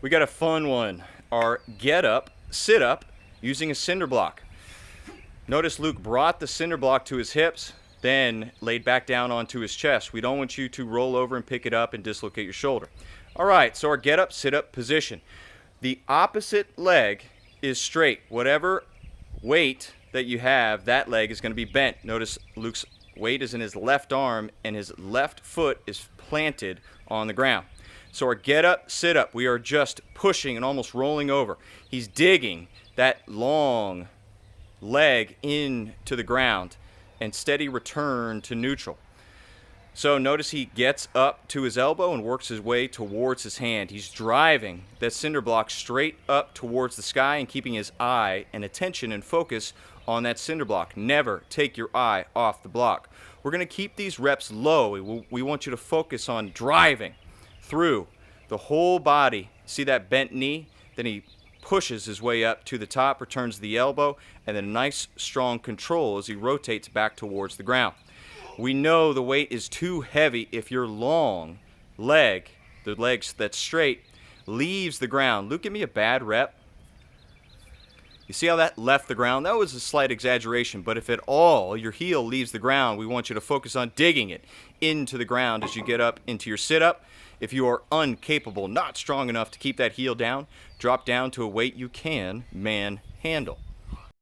We got a fun one. Our get up, sit up using a Cinderblock. Notice Luke brought the Cinderblock to his hips, then laid back down onto his chest. We don't want you to roll over and pick it up and dislocate your shoulder. All right, so our get up, sit up position. The opposite leg is straight. Whatever weight that you have, that leg is going to be bent. Notice Luke's weight is in his left arm and his left foot is planted on the ground. So our get up, sit up, we are just pushing and almost rolling over. He's digging that long leg into the ground and steady return to neutral. So notice he gets up to his elbow and works his way towards his hand. He's driving that Cinderblock straight up towards the sky and keeping his eye and attention and focus on that Cinderblock. Never take your eye off the block. We're going to keep these reps low. We want you to focus on driving through the whole body. See that bent knee? Then he pushes his way up to the top, returns the elbow, and then a nice strong control as he rotates back towards the ground. We know the weight is too heavy if your long leg, the leg that's straight, leaves the ground. Luke, give me a bad rep. You see how that left the ground? That was a slight exaggeration, but if at all your heel leaves the ground, we want you to focus on digging it into the ground as you get up into your sit-up. If you are incapable, not strong enough to keep that heel down, drop down to a weight you can manhandle.